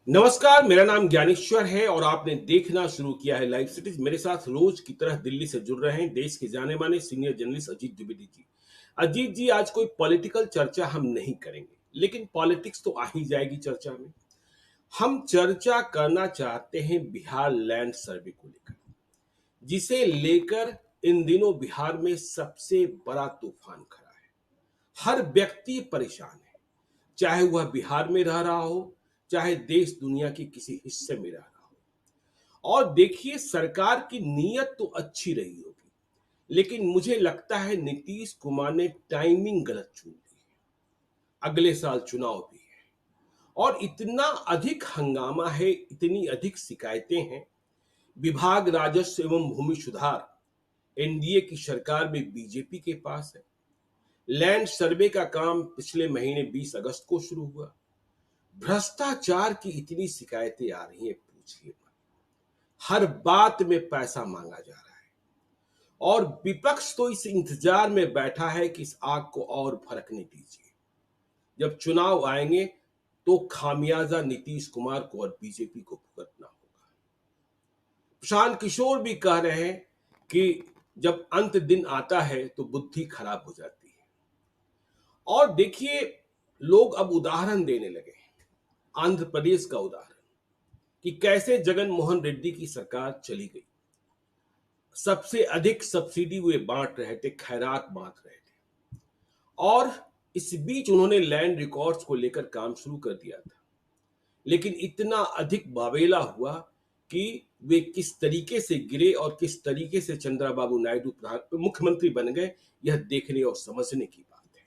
नमस्कार, मेरा नाम ज्ञानेश्वर है और आपने देखना शुरू किया है लाइव सिटीज। मेरे साथ रोज की तरह दिल्ली से जुड़ रहे हैं देश के जाने माने सीनियर जर्नलिस्ट अजीत द्विवेदी जी। अजीत जी, आज कोई पॉलिटिकल चर्चा हम नहीं करेंगे, लेकिन पॉलिटिक्स तो आ ही जाएगी चर्चा में। हम चर्चा करना चाहते हैं बिहार लैंड सर्वे को लेकर, जिसे लेकर इन दिनों बिहार में सबसे बड़ा तूफान खड़ा है। हर व्यक्ति परेशान है, चाहे वह बिहार में रह रहा हो, चाहे देश दुनिया के किसी हिस्से में रह रहा हो। और देखिए, सरकार की नीयत तो अच्छी रही होगी, लेकिन मुझे लगता है नीतीश कुमार ने टाइमिंग गलत चुन ली है। अगले साल चुनाव भी है और इतना अधिक हंगामा है, इतनी अधिक शिकायतें हैं। विभाग राजस्व एवं भूमि सुधार एनडीए की सरकार में बीजेपी के पास है। लैंड सर्वे का काम पिछले महीने 20 अगस्त को शुरू हुआ। भ्रष्टाचार की इतनी शिकायतें आ रही हैं, पूछिए मत। हर बात में पैसा मांगा जा रहा है और विपक्ष तो इस इंतजार में बैठा है कि इस आग को और भड़कने दीजिए। जब चुनाव आएंगे तो खामियाजा नीतीश कुमार को और बीजेपी को भुगतना होगा। प्रशांत किशोर भी कह रहे हैं कि जब अंत दिन आता है तो बुद्धि खराब हो जाती है। और देखिए, लोग अब उदाहरण देने लगे हैं, आंध्र प्रदेश का उदाहरण, कि कैसे जगन मोहन रेड्डी की सरकार चली गई। सबसे अधिक सब्सिडी वे बांट रहे थे, खैरात बांट रहे थे, और इस बीच उन्होंने लैंड रिकॉर्ड्स को लेकर काम शुरू कर दिया था। लेकिन इतना अधिक बावेला हुआ कि वे किस तरीके से गिरे और किस तरीके से चंद्रबाबू नायडू मुख्यमंत्री बन गए, यह देखने और समझने की बात है।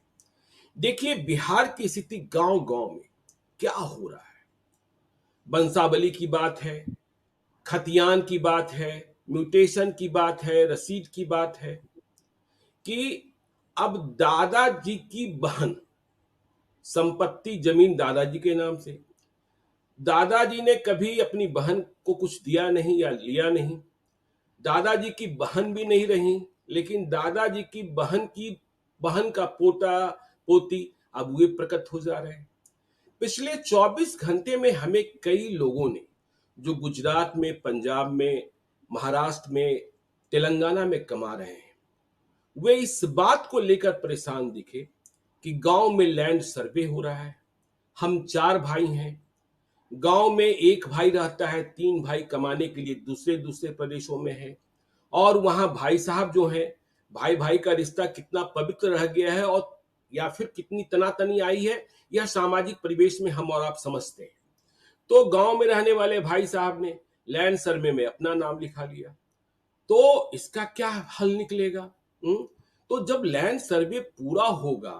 देखिए, बिहार की स्थिति गांव गांव में क्या हो रहा है। बंसावली की बात है, खतियान की बात है, म्यूटेशन की बात है, रसीद की बात है, कि अब दादाजी की बहन, संपत्ति जमीन दादाजी के नाम से, दादाजी ने कभी अपनी बहन को कुछ दिया नहीं या लिया नहीं। दादाजी की बहन भी नहीं रही, लेकिन दादाजी की बहन का पोता पोती अब वे प्रकट हो जा रहे हैं। पिछले 24 घंटे में हमें कई लोगों ने, जो गुजरात में, पंजाब में, महाराष्ट्र में, तेलंगाना में कमा रहे हैं, वे इस बात को लेकर परेशान दिखे कि गांव में लैंड सर्वे हो रहा है। हम 4 भाई हैं, गांव में एक भाई रहता है, 3 भाई कमाने के लिए दूसरे दूसरे प्रदेशों में है, और वहां भाई साहब जो हैं, भाई भाई का रिश्ता कितना पवित्र रह गया है और या फिर कितनी तनातनी आई है, यह सामाजिक परिवेश में हम और आप समझते हैं। तो गांव में रहने वाले भाई साहब ने लैंड सर्वे में अपना नाम लिखा लिया, तो इसका क्या हल निकलेगा? तो जब लैंड सर्वे पूरा होगा,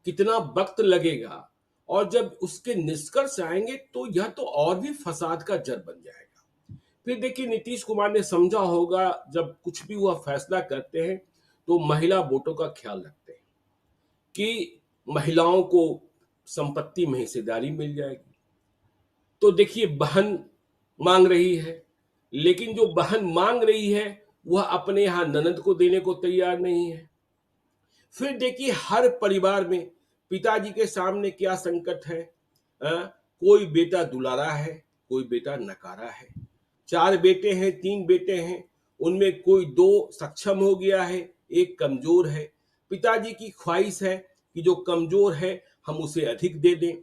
कितना वक्त लगेगा, और जब उसके निष्कर्ष आएंगे तो यह तो और भी फसाद का जड़ बन जाएगा। फिर देखिए, नीतीश कुमार ने समझा होगा, जब कुछ भी वह फैसला करते हैं तो महिला वोटों का ख्याल रखते हैं कि महिलाओं को संपत्ति में हिस्सेदारी मिल जाएगी। तो देखिए, बहन मांग रही है, लेकिन जो बहन मांग रही है वह अपने यहां ननद को देने को तैयार नहीं है। फिर देखिए, हर परिवार में पिताजी के सामने क्या संकट है। कोई बेटा दुलारा है, कोई बेटा नकारा है। 4 बेटे हैं, 3 बेटे हैं, उनमें कोई 2 सक्षम हो गया है, एक कमजोर है। पिताजी की ख्वाहिश है कि जो कमजोर है हम उसे अधिक दे दें।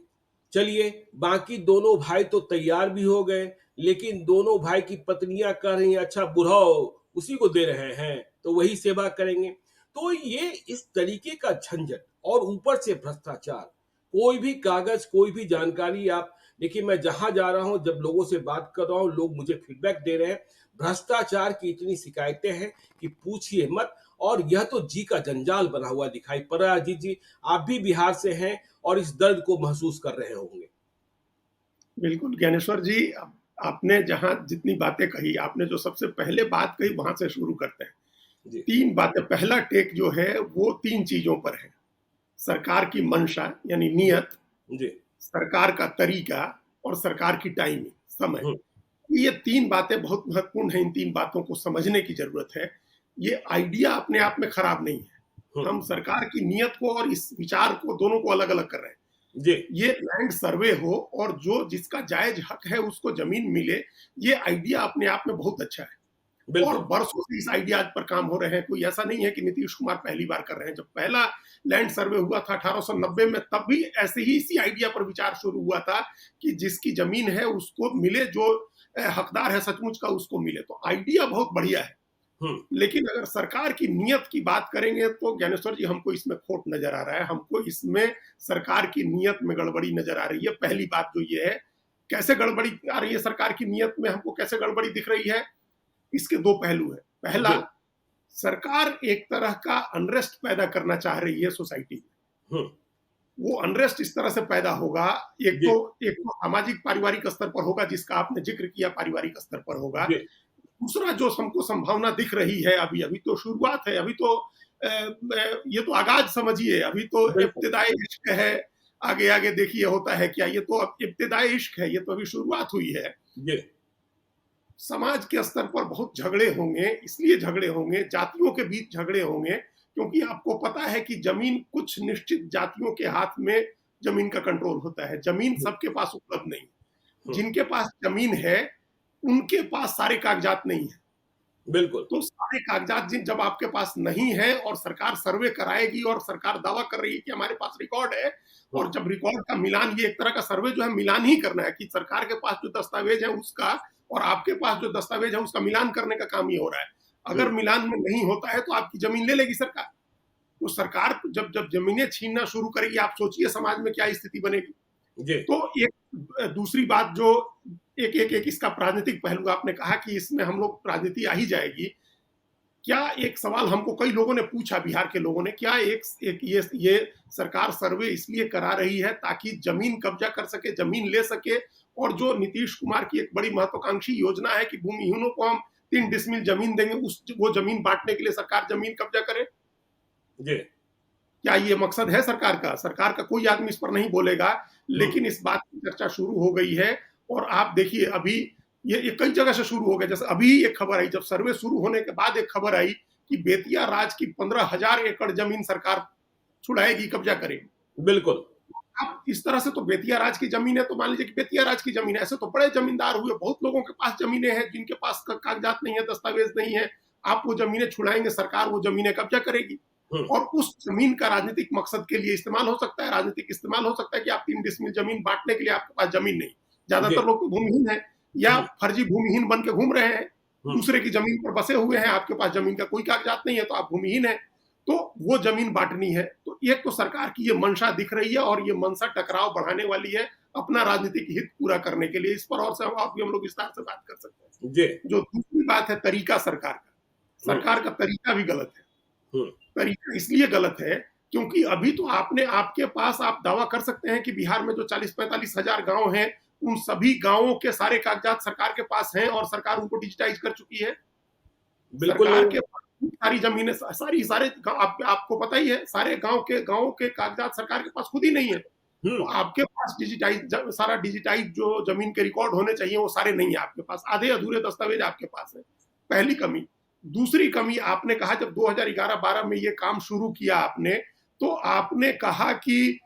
चलिए, बाकी दोनों भाई तो तैयार भी हो गए, लेकिन दोनों भाई की पत्नियां कह रही हैं, अच्छा बुढ़ाओ उसी को दे रहे हैं तो वही सेवा करेंगे। तो ये इस तरीके का झंझट और ऊपर से भ्रष्टाचार, कोई भी कागज, कोई भी जानकारी, आप देखिए, मैं जहां जा रहा हूं, जब लोगों से बात कर रहा हूं, लोग मुझे फीडबैक दे रहे हैं, भ्रष्टाचार की इतनी शिकायतें हैं कि पूछिए मत। और यह तो जी का जंजाल बना हुआ दिखाई पड़ रहा है। अजीत जी, आप भी बिहार से हैं और इस दर्द को महसूस कर रहे होंगे। बिल्कुल ज्ञानेश्वर जी, आपने जहां जितनी बातें कही, आपने जो सबसे पहले बात कही वहां से शुरू करते हैं। जी। 3 बातें, पहला टेक जो है वो 3 चीजों पर है। सरकार की मंशा यानी नियत, जी। सरकार का तरीका और सरकार की टाइमिंग, समय। हम्म। ये 3 बातें बहुत महत्वपूर्ण हैं। इन 3 बातों को समझने की जरूरत है। ये आइडिया अपने आप में खराब नहीं है। हम्म। हम सरकार की नियत को और इस विचार को, दोनों को अलग अलग कर रहे हैं। जी, ये लैंड सर्वे हो और जो जिसका जायज हक है उसको जमीन मिले, ये आइडिया अपने आप में बहुत अच्छा है। और बिल्कुल। बरसों से इस आइडिया पर काम हो रहे हैं। कोई ऐसा नहीं है कि नीतीश कुमार पहली बार कर रहे हैं। जब पहला लैंड सर्वे हुआ था 1890 में, तब भी ऐसे ही इसी आइडिया पर विचार शुरू हुआ था कि जिसकी जमीन है उसको मिले, जो हकदार है सचमुच का उसको मिले। तो आइडिया बहुत बढ़िया है। हुँ, लेकिन अगर सरकार की नीयत की बात करेंगे तो ज्ञानेश्वर जी, हमको इसमें खोट नजर आ रहा है। हमको इसमें सरकार की नीयत में गड़बड़ी नजर आ रही है। पहली बात जो ये है, कैसे गड़बड़ी आ रही है सरकार की नीयत में, हमको कैसे गड़बड़ी दिख रही है, इसके दो पहलू है। पहला, जी, सरकार एक तरह का अनरेस्ट पैदा करना चाह रही है सोसाइटी में। हुँ, वो अनरेस्ट इस तरह से पैदा होगा, जी, एक तो सामाजिक पारिवारिक स्तर पर होगा, जिसका आपने जिक्र किया, पारिवारिक स्तर पर होगा। जी, दूसरा जो हमको संभावना दिख रही है, अभी अभी तो शुरुआत है, अभी तो ये तो आगाज समझिए, अभी तो बिल्कुल, इब्तिदाई इश्क है। आगे आगे देखिए होता है क्या। ये तो अब इब्तिदाई इश्क है, ये तो अभी शुरुआत हुई है। जी, समाज के स्तर पर बहुत झगड़े होंगे, इसलिए झगड़े होंगे, जातियों के बीच झगड़े होंगे, क्योंकि आपको पता है कि जमीन कुछ निश्चित जातियों के हाथ में जमीन का कंट्रोल होता है। जमीन हुँ, सबके पास उपलब्ध नहीं। हुँ, जिनके पास जमीन है, उनके पास सारे कागजात नहीं है। बिल्कुल, तो सारे कागजात जिन जब आपके पास नहीं है और सरकार सर्वे कराएगी और सरकार दावा कर रही है कि हमारे पास रिकॉर्ड है, हुँ, और जब रिकॉर्ड का मिलान, ये एक तरह का सर्वे जो है मिलान ही करना है कि सरकार के पास जो दस्तावेज है उसका और आपके पास जो दस्तावेज है उसका मिलान करने का काम ये हो रहा है। हुँ, अगर मिलान में नहीं होता है तो आपकी जमीन ले लेगी सरकार। तो सरकार जब जब जमीनें छीनना शुरू करेगी, आप सोचिए समाज में क्या स्थिति बनेगी। जी, तो एक दूसरी बात जो एक इसका राजनीतिक पहलू, आपने कहा कि इसमें हम लोग राजनीति आ ही जाएगी। क्या, एक सवाल हमको कई लोगों ने पूछा, बिहार के लोगों ने, क्या एक ये सरकार सर्वे इसलिए करा रही है ताकि जमीन कब्जा कर सके, जमीन ले सके, और जो नीतीश कुमार की एक बड़ी महत्वाकांक्षी योजना है कि भूमिहीनों को हम 3 डिसमिल जमीन देंगे, उस वो जमीन बांटने के लिए सरकार जमीन कब्जा करे? जी, क्या ये मकसद है सरकार का? सरकार का कोई आदमी इस पर नहीं बोलेगा, हुँ, लेकिन इस बात की चर्चा शुरू हो गई है। और आप देखिए, अभी ये कई जगह से शुरू हो गया। जैसे अभी एक खबर आई, जब सर्वे शुरू होने के बाद एक खबर आई कि बेतिया राज की 15,000 एकड़ जमीन सरकार छुड़ाएगी, कब्जा करेगी। बिल्कुल, अब इस तरह से तो बेतिया राज की जमीन है, तो मान लीजिए कि बेतिया राज की जमीन है, ऐसे तो बड़े जमींदार हुए, बहुत लोगों के पास जमीनें हैं जिनके पास कागजात नहीं है, दस्तावेज नहीं है। आप वो जमीनें छुड़ाएंगे, सरकार वो जमीनें कब्जा करेगी, हुँ, और उस जमीन का राजनीतिक मकसद के लिए इस्तेमाल हो सकता है। राजनीतिक इस्तेमाल हो सकता है कि आप 3 डिसमिल जमीन बांटने के लिए आपके पास जमीन नहीं। जी, ज्यादातर लोग तो भूमिहीन है या हुँ, फर्जी भूमिहीन बन के घूम रहे हैं, हुँ, दूसरे की जमीन पर बसे हुए हैं, आपके पास जमीन का कोई कागजात नहीं है, तो आप भूमिहीन है। तो वो जमीन बांटनी है। तो एक तो सरकार की ये मंशा दिख रही है, और ये मंशा टकराव बढ़ाने वाली है अपना राजनीतिक हित पूरा करने के लिए। इस पर और से आप भी हम लोग विस्तार से बात कर सकते हैं। जी, जो दूसरी बात है, तरीका सरकार का, हुँ, सरकार का तरीका भी गलत है। हुँ, तरीका इसलिए गलत है क्योंकि अभी तो आपके पास, आप दावा कर सकते हैं कि बिहार में जो 40-45 हजार गांव हैं, उन सभी गांवों के सारे कागजात सरकार के पास हैं और सरकार उनको डिजिटाइज कर चुकी है। बिल्कुल सरकार के पास सारी जमीनें, सारे आपको पता ही है, सारे गांव के कागजात सरकार के पास खुद ही नहीं है। हुँ, तो आपके पास सारा डिजिटाइज जो जमीन के रिकॉर्ड होने चाहिए वो सारे नहीं है आपके पास, आधे अधूरे दस्तावेज आपके पास है। पहली कमी। दूसरी कमी, आपने कहा जब 2011-12 में ये काम शुरू किया आपने, तो आपने कहा कि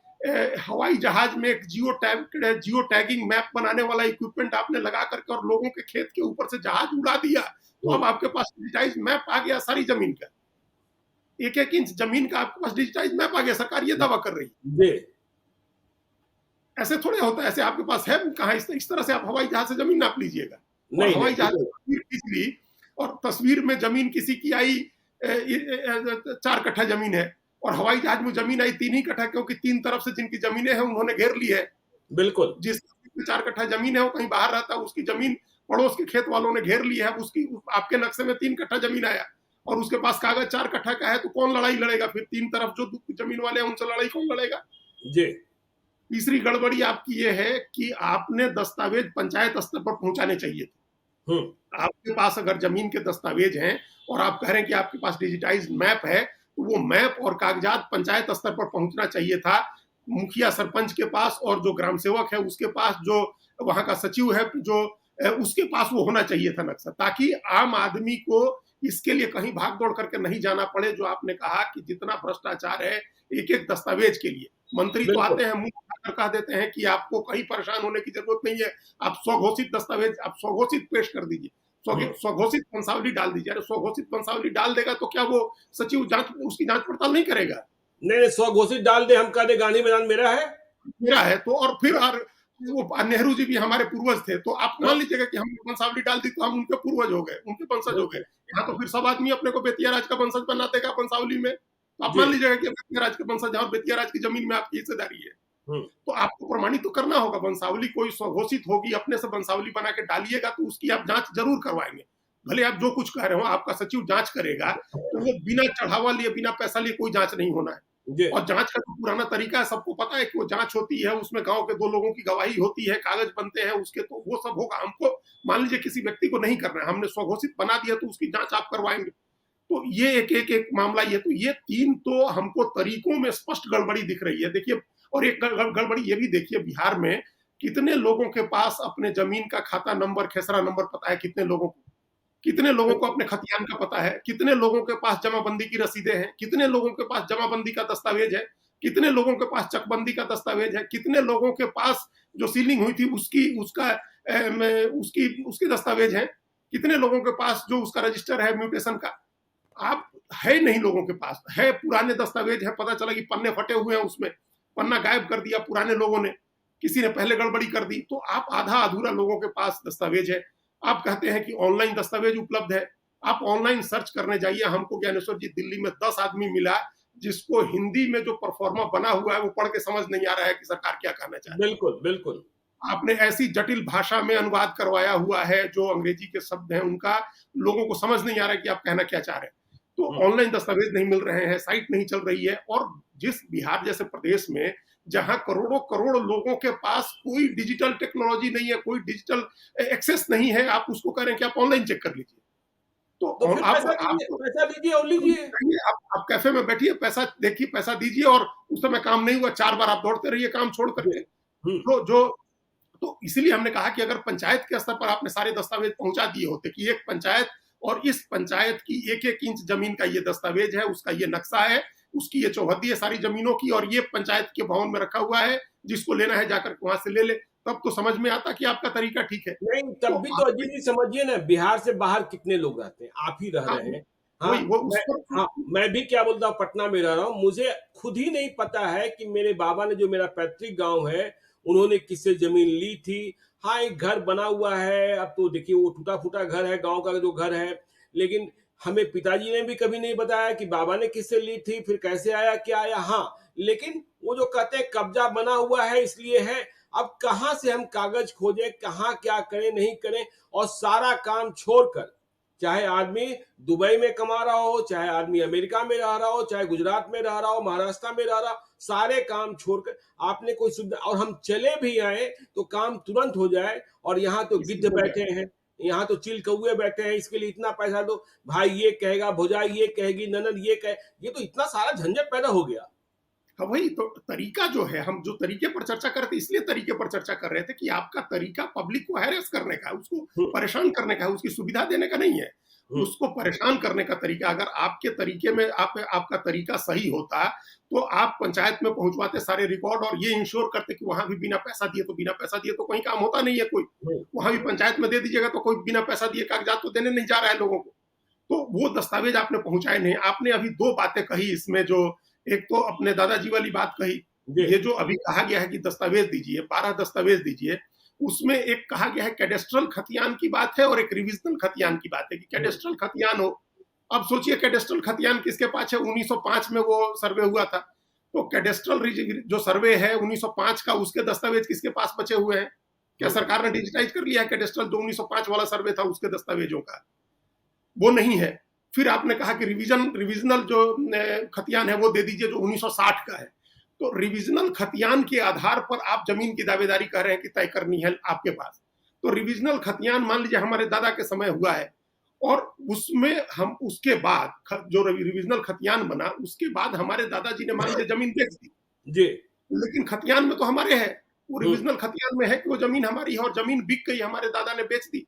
हवाई जहाज में एक जियो टैगिंग मैप बनाने वाला इक्विपमेंट आपने लगा करके और लोगों के खेत के ऊपर से जहाज उड़ा दिया। तो हुँ, अब आपके पास डिजिटाइज मैप आ गया सारी जमीन का, एक एक इंच जमीन का आपके पास डिजिटाइज मैप आ गया, सरकार ये दावा कर रही है। जी, ऐसे थोड़े होता है, ऐसे आपके पास है कहाँ? इस तरह से आप हवाई जहाज से जमीन नाप लीजिएगा। और नहीं, नहीं, हवाई जहाज बिल्कुल, से तस्वीर खींच ली, और तस्वीर में जमीन किसी की आई 4 कट्ठा जमीन है, और हवाई जहाज में जमीन आई 3 ही कट्ठा, क्योंकि 3 तरफ से जिनकी जमीनें हैं उन्होंने घेर ली है। बिल्कुल, जिस 4 कट्ठा जमीन है वो कहीं बाहर रहता है, उसकी जमीन पड़ोस के खेत वालों ने घेर ली है। उसकी आपके नक्शे में 3 कट्ठा जमीन आया, और उसके पास कागज 4 कट्ठा का है, तो कौन लड़ाई लड़ेगा फिर? 3 तरफ जो जमीन वाले हैं उनसे लड़ाई कौन लड़ेगा? जी, तीसरी गड़बड़ी आपकी ये है कि आपने दस्तावेज पंचायत स्तर पर पहुंचाने चाहिए थे। हुँ, आपके पास अगर जमीन के दस्तावेज हैं और आप कह रहे हैं कि आपके पास डिजिटाइज्ड मैप है, तो वो मैप और कागजात पंचायत स्तर पर पहुंचना चाहिए था, मुखिया सरपंच के पास, और जो ग्राम सेवक है उसके पास, जो वहां का सचिव है, जो उसके पास वो होना चाहिए था नक्शा, ताकि आम आदमी को इसके लिए कहीं भाग दौड़ करके नहीं जाना पड़े। जो आपने कहा कि जितना भ्रष्टाचार है एक एक दस्तावेज के लिए, मंत्री तो बिल्कुल। आते हैं, मुंह उठाकर कह देते हैं कि आपको कहीं परेशान होने की जरूरत नहीं है, आप स्वघोषित दस्तावेज आप स्वघोषित पेश कर दीजिए, हम्म। स्वघोषित वंशावली डाल दीजिए। अरे स्वघोषित वंशावली डाल देगा तो क्या वो सचिव जांच उसकी जांच पड़ताल नहीं करेगा? नहीं नहीं, स्वघोषित डाल दे, हम कह दे गांधी मैदान मेरा है। मेरा है तो, और फिर और वो नेहरू जी भी हमारे पूर्वज थे, तो आप हाँ, मान लीजिएगा कि हमने वंशावली डाल दी तो हम उनके पूर्वज हो गए, उनके वंशज हो गए। बिल्कुल। यहाँ तो फिर सब आदमी अपने को बेतिया राज का वंशज बना देगा वंशावली में। तो आप जी। मान लीजिएगा कि बेतिया राज के वंशज हैं और बेतिया राज की जमीन में आपकी हिस्सेदारी है। हम्म। तो आपको प्रमाणित तो करना होगा, वंशावली कोई स्वघोषित होगी, अपने से वंशावली बना के डालिएगा तो उसकी आप जांच जरूर करवाएंगे। भले आप जो कुछ कह रहे हो, आपका सचिव जांच करेगा, तो वो बिना चढ़ावा लिए, बिना पैसा लिए कोई जांच नहीं होना है। जी। और जांच का तो पुराना तरीका है, सबको पता है कि वो जांच होती है, उसमें गांव के 2 लोगों की गवाही होती है, कागज बनते हैं उसके, तो वो सब होगा। हमको मान लीजिए किसी व्यक्ति को नहीं करना है, हमने स्वघोषित बना दिया तो उसकी जांच आप करवाएंगे। तो ये एक मामला, ये तो ये 3 तो हमको तरीकों में स्पष्ट गड़बड़ी दिख रही है। देखिए, और एक गड़बड़ी ये भी देखिए, बिहार में कितने लोगों के पास अपने जमीन का खाता नंबर, खेसरा नंबर पता है, कितने लोगों को, कितने लोगों को अपने खतियान का पता है, कितने लोगों के पास जमाबंदी की रसीदें हैं, कितने लोगों के पास जमाबंदी का दस्तावेज है, कितने लोगों के पास चकबंदी का दस्तावेज है, कितने लोगों के पास जो सीलिंग हुई थी उसकी उसका उसकी उसके दस्तावेज हैं, कितने लोगों के पास जो उसका रजिस्टर है म्यूटेशन का। आप है नहीं लोगों के पास, है पुराने दस्तावेज है, पता चला कि पन्ने फटे हुए हैं, उसमें पन्ना गायब कर दिया पुराने लोगों ने, किसी ने पहले गड़बड़ी कर दी। तो आप आधा अधूरा लोगों के पास दस्तावेज है। आप कहते हैं कि ऑनलाइन दस्तावेज उपलब्ध है, आप ऑनलाइन सर्च करने जाइए। हमको ज्ञानेश्वर जी दिल्ली में 10 आदमी मिला जिसको हिंदी में जो परफॉर्मा बना हुआ है वो पढ़ के समझ नहीं आ रहा है कि सरकार क्या कहना चाह रही है। बिल्कुल बिल्कुल। आपने ऐसी जटिल भाषा में अनुवाद करवाया हुआ है, जो अंग्रेजी के शब्द हैं उनका लोगों को समझ नहीं आ रहा है कि आप कहना क्या चाह रहे हैं। तो ऑनलाइन दस्तावेज नहीं मिल रहे हैं, साइट नहीं चल रही है। और जिस बिहार जैसे प्रदेश में जहां करोड़ों करोड़ लोगों के पास कोई डिजिटल टेक्नोलॉजी नहीं है, कोई डिजिटल एक्सेस नहीं है, आप उसको कह रहे हैं कि आप ऑनलाइन चेक कर लीजिए। तो फिर पैसा लीजिए और लीजिए। आप कैफे में बैठिए, पैसा देखिए, पैसा दीजिए, और उस समय काम नहीं हुआ 4 बार आप दौड़ते रहिए काम छोड़ करके। तो जो तो इसलिए हमने कहा कि अगर पंचायत के स्तर पर आपने सारे दस्तावेज पहुंचा दिए होते कि एक पंचायत और इस पंचायत की 1-1 इंच जमीन का ये दस्तावेज है, उसका ये नक्शा है, उसकी ये चौहद्दी है सारी जमीनों की, और ये पंचायत के भवन में रखा हुआ है, जिसको लेना है जाकर वहां से ले ले, तब तो समझ में आता कि आपका तरीका ठीक है। नहीं, तब तो भी तो अजीत जी समझिए ना, बिहार से बाहर कितने लोग रहते हैं, आप ही रह हाँ, रहे हैं। हाँ, वही वो उस मैं पर हाँ, मैं भी क्या बोलता हूँ, पटना में रह रहा हूँ, मुझे खुद ही नहीं पता है कि मेरे बाबा ने, जो मेरा पैतृक गांव है, उन्होंने किससे जमीन ली थी। हाँ, एक घर बना हुआ है, अब तो देखिए वो टूटा फूटा घर है, गांव का जो घर है, लेकिन हमें पिताजी ने भी कभी नहीं बताया कि बाबा ने किससे ली थी, फिर कैसे आया, क्या आया। हाँ, लेकिन वो जो कहते हैं कब्जा बना हुआ है इसलिए है। अब कहाँ से हम कागज खोजें, कहाँ क्या करें नहीं करें, और सारा काम छोड़कर, चाहे आदमी दुबई में कमा रहा हो, चाहे आदमी अमेरिका में रह रहा हो, चाहे गुजरात में रह रहा हो, महाराष्ट्र में रह रहा हो, सारे काम छोड़कर आपने कोई सुविधा, और हम चले भी आए तो काम तुरंत हो जाए। और यहाँ तो गिद्ध बैठे हैं, यहाँ तो चिल कौए बैठे हैं, इसके लिए इतना पैसा दो, भाई ये कहेगा, भौजाई ये कहेगी, ननद ये कहे, ये तो इतना सारा झंझट पैदा हो गया। हाँ, वही तो तरीका जो है, हम जो तरीके पर चर्चा कर रहे थे, इसलिए तरीके पर चर्चा कर रहे थे कि आपका तरीका पब्लिक को हैरेस करने का है, उसको परेशान करने का है, उसकी सुविधा देने का नहीं है, उसको परेशान करने का तरीका। अगर आपके तरीके में आपका तरीका सही होता तो आप पंचायत में पहुंचवाते सारे रिकॉर्ड और ये इंश्योर करते कि वहां भी बिना पैसा दिए तो कहीं काम होता नहीं है कोई, वहां भी पंचायत में दे दीजिएगा तो कोई बिना पैसा दिए कागजात तो देने नहीं जा रहा है लोगों को। तो वो दस्तावेज आपने पहुंचाए नहीं। आपने अभी 2 बातें कही इसमें, जो एक तो अपने दादाजी वाली बात कही, ये जो अभी कहा गया है कि दस्तावेज दीजिए, 12 दस्तावेज दीजिए, उसमें एक कहा गया है कैडेस्ट्रल खतियान की बात है और एक रिविजनल खतियान की बात है कि कैडेस्ट्रल खतियान हो। अब सोचिए कैडेस्ट्रल खतियान किसके पास है, 1905 में वो सर्वे हुआ था, तो कैडेस्ट्रल जो सर्वे है 1905 का, उसके दस्तावेज किसके पास बचे हुए हैं? क्या सरकार ने डिजिटाइज कर लिया है कैडेस्ट्रल जो 1905 वाला सर्वे था उसके दस्तावेजों का? वो नहीं है। फिर आपने कहा कि रिविजनल जो खतियान है वो दे दीजिए जो 1960 का है। तो रिविजनल खतियान के आधार पर आप जमीन की दावेदारी कर रहे हैं कि तय करनी है आपके पास। तो रिविजनल खतियान मान लीजिए हमारे दादा के समय हुआ है, और उसमें हम उसके बाद जो रिविजनल खतियान बना उसके बाद हमारे दादाजी ने मान लीजिए जमीन बेच दी जी, लेकिन खतियान में तो हमारे है, वो रिविजनल खतियान में है कि वो जमीन हमारी है और जमीन बिक गई, हमारे दादा ने बेच दी।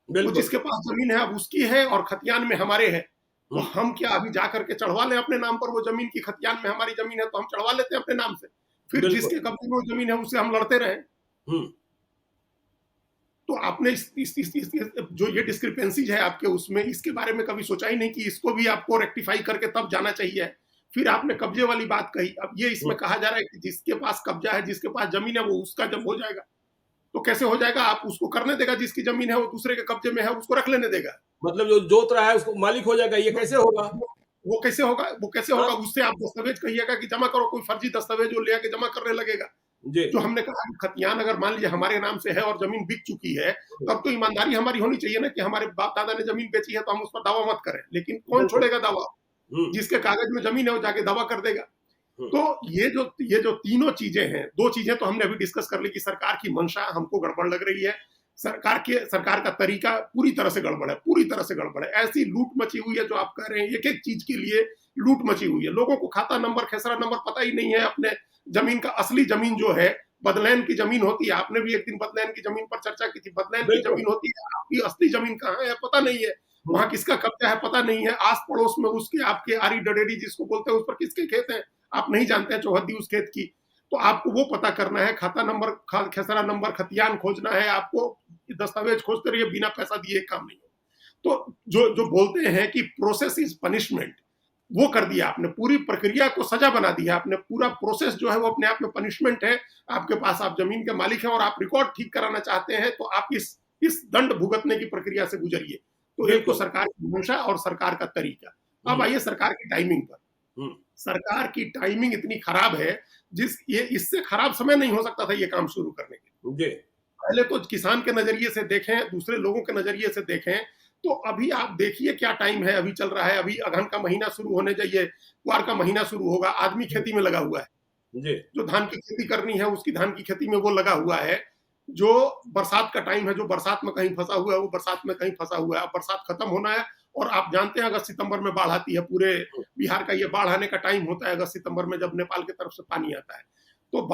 वो जिसके पास जमीन है अब उसकी है और खतियान में हमारे है। तो हम क्या अभी जा करके चढ़वा लें अपने नाम पर वो जमीन की? खतियान में हमारी जमीन है तो हम चढ़वा लेते हैं अपने नाम से। फिर बिल्कुल। जिसके कब्जे में वो जमीन है उससे हम लड़ते रहे। हुँ, तो आपने जो ये डिस्क्रिपेंसीज है आपके उसमें, इसके बारे में कभी सोचा ही नहीं कि इसको भी आपको रेक्टिफाई करके तब जाना चाहिए। फिर आपने कब्जे वाली बात कही। अब ये हुँ। इसमें कहा जा रहा है कि जिसके पास कब्जा है, जिसके पास जमीन है, वो उसका जब हो जाएगा, तो कैसे हो जाएगा? आप उसको करने देगा, जिसकी जमीन है वो दूसरे के कब्जे में है, उसको रख लेने देगा। मतलब जो जोत रहा है उसको मालिक हो जाएगा, ये कैसे होगा? वो कैसे होगा? वो कैसे होगा? हाँ, उससे आप दस्तावेज कहिएगा कि जमा करो, कोई फर्जी दस्तावेज वो ले आके जमा करने लगेगा। जी। जो हमने कहा कि खतियान अगर मान लीजिए हमारे नाम से है और जमीन बिक चुकी है, तब तो ईमानदारी हमारी होनी चाहिए ना कि हमारे बाप दादा ने जमीन बेची है तो हम उस पर दावा मत करें। लेकिन कौन बिल्कुल। छोड़ेगा दावा? हुँ, जिसके कागज में जमीन है वो जाके दावा कर देगा। हुँ। तो ये जो तीनों चीजें हैं, 2 चीजें तो हमने अभी डिस्कस कर ली कि सरकार की मंशा हमको गड़बड़ लग रही है। सरकार का तरीका पूरी तरह से गड़बड़ है, पूरी तरह से गड़बड़ है। ऐसी लूट मची हुई है जो आप कह रहे हैं, एक-एक चीज के लिए लूट मची हुई है। लोगों को खाता नंबर, खेसरा नंबर पता ही नहीं है अपने जमीन का। असली जमीन जो है, बदलैन की जमीन होती है। आपने भी एक दिन बदलैन की जमीन पर चर्चा की थी। बदलैन की बिल्कुल। जमीन होती है, आपकी असली जमीन कहाँ है पता नहीं है। हुँ, वहाँ किसका कब्जा है पता नहीं है। आस-पड़ोस में उसके आपके आरी डडेरी जिसको बोलते हैं, उस पर किसके खेत हैं, आप नहीं जानते हैं चौहद्दी उस खेत की। तो आपको वो पता करना है, खाता नंबर, खेसरा नंबर, खतियान खोजना है आपको, दस्तावेज खोजते रहिए, बिना पैसा दिए काम नहीं हो। तो जो जो बोलते हैं कि प्रोसेस इज पनिशमेंट, वो कर दिया आपने। पूरी प्रक्रिया को सजा बना दिया आपने। पूरा प्रोसेस जो है वो अपने आप में पनिशमेंट है। आपके पास, आप जमीन के मालिक हैं और आप रिकॉर्ड ठीक कराना चाहते हैं, तो आप इस दंड भुगतने की प्रक्रिया से गुजरिए। तो एक तो बिल्कुल। सरकार की मंशा और सरकार का तरीका। अब हुँ, आइए सरकार की टाइमिंग पर। हुँ। सरकार की टाइमिंग इतनी खराब है, ये इससे खराब समय नहीं हो सकता था ये काम शुरू करने के। जी। पहले तो किसान के नजरिए से देखें, दूसरे लोगों के नजरिए से देखें, तो अभी आप देखिए क्या टाइम है, अभी चल रहा है, अभी अगहन का महीना शुरू होने जाइए, कुआर का महीना शुरू होगा, आदमी खेती में लगा हुआ है। जी। जो धान की खेती करनी है उसकी धान की खेती में वो लगा हुआ है। जो बरसात का टाइम है, जो बरसात में कहीं फंसा हुआ है वो बरसात में कहीं फंसा हुआ है। अब बरसात खत्म होना है और आप जानते हैं अगस्त सितंबर में बाढ़ आती है। पूरे हुँ, बिहार का ये बाढ़ आने का टाइम होता है अगस्त सितंबर में, जब नेपाल की तरफ से पानी आता है। तो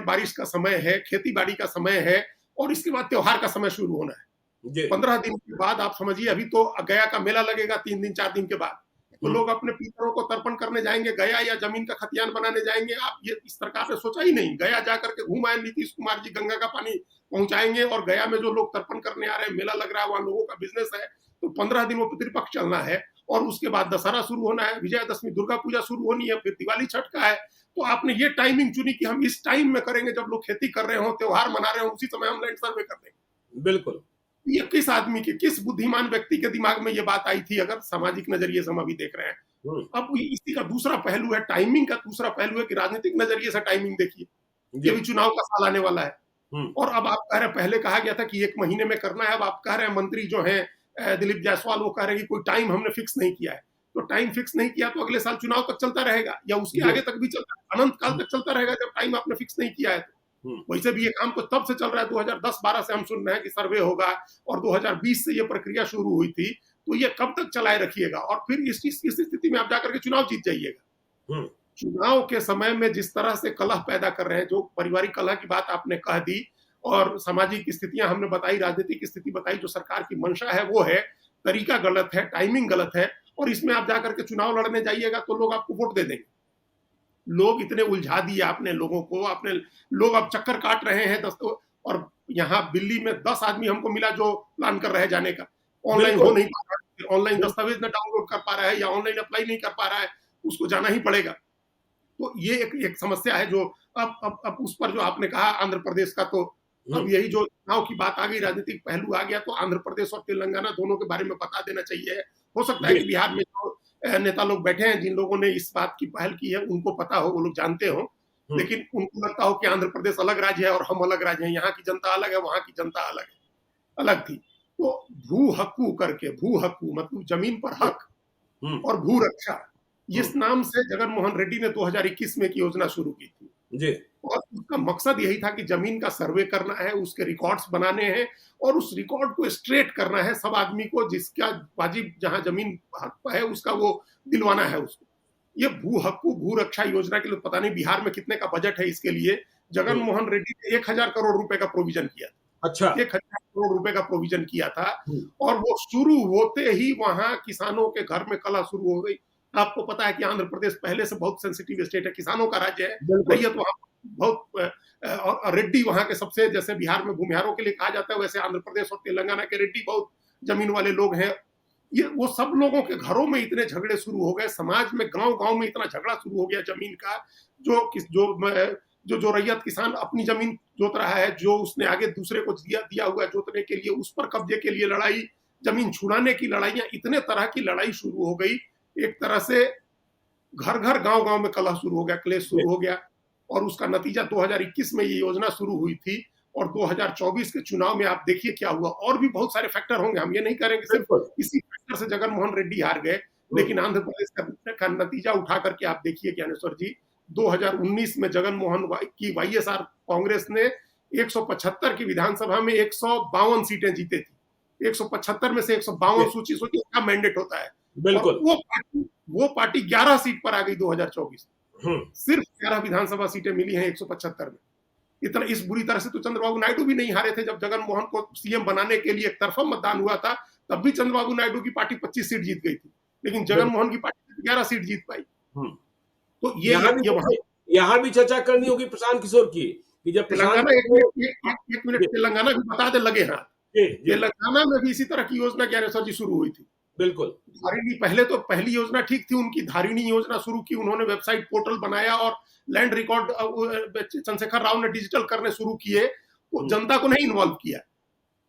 बारिश का समय है, खेती बाड़ी का समय है, और इसके बाद त्योहार का समय शुरू होना है। जी। 15 दिन के बाद आप समझिए, अभी तो गया का मेला लगेगा 3 दिन 4 दिन के बाद। तो हुँ, लोग अपने पितरों को तर्पण करने जाएंगे गया, या जमीन का खतियान बनाने जाएंगे। आप ये इस सरकार ने सोचा ही नहीं। गया जा करके घूम आए नीतीश कुमार जी, गंगा का पानी पहुंचाएंगे, और गया में जो लोग तर्पण करने आ रहे हैं, मेला लग रहा है, वहां लोगों का बिजनेस है। तो 15 दिन वो पितृपक्ष चलना है, और उसके बाद दशहरा शुरू होना है, विजयादशमी, दुर्गा पूजा शुरू होनी है, फिर दिवाली, छठ का है। तो आपने ये टाइमिंग चुनी कि हम इस टाइम में करेंगे जब लोग खेती कर रहे हो, त्योहार मना रहे हो, उसी समय हम लैंड सर्वे कर देंगे। बिल्कुल। ये किस आदमी के, किस बुद्धिमान व्यक्ति के दिमाग में ये बात आई थी, अगर सामाजिक नजरिए से हम अभी देख रहे हैं। हुँ, अब इसी का दूसरा पहलू है, टाइमिंग का दूसरा पहलू है कि राजनीतिक नजरिए से टाइमिंग देखिए। ये जी। भी चुनाव का साल आने वाला है, हुँ, और अब आप कह रहे हैं, पहले कहा गया था कि 1 महीने में करना है, अब आप कह रहे हैं, मंत्री जो हैं दिलीप जायसवाल, वो कह रहे हैं कि कोई टाइम हमने फिक्स नहीं किया है। तो टाइम फिक्स नहीं किया तो अगले साल चुनाव तक चलता रहेगा, या उसके जी। आगे तक भी चलता है, अनंत काल तक चलता रहेगा जब टाइम आपने फिक्स नहीं किया है तो। हुँ, वैसे भी ये काम तो तब से चल रहा है, 2010-12 से हम सुन रहे हैं कि सर्वे होगा, और 2020 से ये प्रक्रिया शुरू हुई थी। तो ये कब तक चलाए रखिएगा? और फिर इस स्थिति में आप जाकर के चुनाव जीत जाइएगा। हुँ, चुनाव के समय में जिस तरह से कलह पैदा कर रहे हैं, जो पारिवारिक कलह की बात आपने कह दी, और सामाजिक स्थितियां हमने बताई, राजनीतिक स्थिति बताई, जो सरकार की मंशा है वो है, तरीका गलत है, टाइमिंग गलत है, और इसमें आप जाकर के चुनाव लड़ने जाइएगा तो लोग आपको वोट दे देंगे। लोग इतने उलझा दिए आपने लोगों को, आपने लोग अब चक्कर काट रहे हैं और यहाँ दिल्ली में 10 आदमी हमको मिला जो प्लान कर रहे हैं जाने का। ऑनलाइन हो बिल्कुल। नहीं पा रहा है, ऑनलाइन बिल दस्तावेज न डाउनलोड कर पा रहा है, या ऑनलाइन अप्लाई नहीं कर पा रहा है, उसको जाना ही पड़ेगा। तो ये एक समस्या है जो अब उस पर जो आपने कहा आंध्र प्रदेश का, तो हुँ, अब यही जो चुनाव की बात आ गई, राजनीतिक पहलू आ गया, तो आंध्र प्रदेश और तेलंगाना दोनों के बारे में बता देना चाहिए। हो सकता है जी। कि बिहार में जो नेता लोग बैठे हैं, जिन लोगों ने इस बात की पहल की है, उनको पता हो, वो लोग जानते हो, हुँ, लेकिन उनको लगता हो कि आंध्र प्रदेश अलग राज्य है और हम अलग राज्य हैं, यहाँ की जनता अलग है, वहाँ की जनता अलग है, अलग थी। तो भू हक्कू करके, भू हक्कू मतलब जमीन पर हक, हुँ, और भू रक्षा, हुँ, इस नाम से जगन मोहन रेड्डी ने 2021 में एक योजना शुरू की थी। जी। और उसका मकसद यही था कि जमीन का सर्वे करना है, उसके रिकॉर्ड्स बनाने हैं, और उस रिकॉर्ड को स्ट्रेट करना है सब आदमी को, जिसका वाजिब जहां जमीन हक है उसका वो दिलवाना है उसको। ये भू हक्कू भू रक्षा योजना के लिए पता नहीं बिहार में कितने का बजट है इसके लिए। जगन हुँ, मोहन रेड्डी ने 1000 करोड़ रुपए का प्रोविजन किया अच्छा। था, 1000 करोड़ रुपए का प्रोविजन किया था। हुँ, और वो शुरू होते ही वहां किसानों के घर में कलह शुरू हो गई। आपको पता है कि आंध्र प्रदेश पहले से बहुत सेंसिटिव स्टेट है, किसानों का राज्य है, बिल्कुल। रैयत वहां बहुत और रेड्डी वहां के सबसे, जैसे बिहार में भूमिहारों के लिए कहा जाता है, वैसे आंध्र प्रदेश और तेलंगाना के रेड्डी बहुत जमीन वाले लोग हैं। ये वो सब लोगों के घरों में इतने झगड़े शुरू हो गए, समाज में गांव गांव में इतना झगड़ा शुरू हो गया जमीन का। जो रैयत किसान अपनी जमीन जोत रहा है, जो उसने आगे दूसरे को दिया हुआ है जोतने के लिए, उस पर कब्जे के लिए लड़ाई, जमीन छुड़ाने की लड़ाइयां, इतने तरह की लड़ाई शुरू हो गई। एक तरह से घर घर गांव गांव में कलह शुरू हो गया, क्लेश शुरू हो गया। और उसका नतीजा 2021 में ये योजना शुरू हुई थी, और 2024 के चुनाव में आप देखिए क्या हुआ। और भी बहुत सारे फैक्टर होंगे, हम ये नहीं करेंगे सिर्फ इसी फैक्टर से जगन मोहन रेड्डी हार गए, लेकिन आंध्र प्रदेश का नतीजा उठा करके आप देखिए ज्ञानेश्वर जी, 2019 में जगन मोहन की वाईएसआर कांग्रेस ने 175 की विधानसभा में 152 सीटें जीते थी। 175 में से 152, सूची सोचिए क्या मैंडेट होता है। बिल्कुल। वो पार्टी 11 सीट पर आ गई 2024। सिर्फ 11 विधानसभा सीटें मिली हैं 175 में। इतना इस बुरी तरह से तो चंद्रबाबू नायडू भी नहीं हारे थे। जब जगन मोहन को सीएम बनाने के लिए एक तरफा मतदान हुआ था, तब भी चंद्रबाबू नायडू की पार्टी 25 सीट जीत गई थी, लेकिन जगन मोहन की पार्टी 11 सीट जीत पाई। तो यहाँ भी चर्चा करनी होगी प्रशांत किशोर की, कि जब तेलंगाना, एक मिनट तेलंगाना भी बता दे लगे हाथ, तेलंगाना में भी इसी तरह की योजना ज्ञानेश्वर जी शुरू हुई थी। बिल्कुल। धारिणी, पहले तो पहली योजना ठीक थी उनकी, धारिणी योजना शुरू की उन्होंने, वेबसाइट पोर्टल बनाया और लैंड रिकॉर्ड चंद्रशेखर राव ने डिजिटल करने शुरू किए। तो जनता को नहीं इन्वॉल्व किया,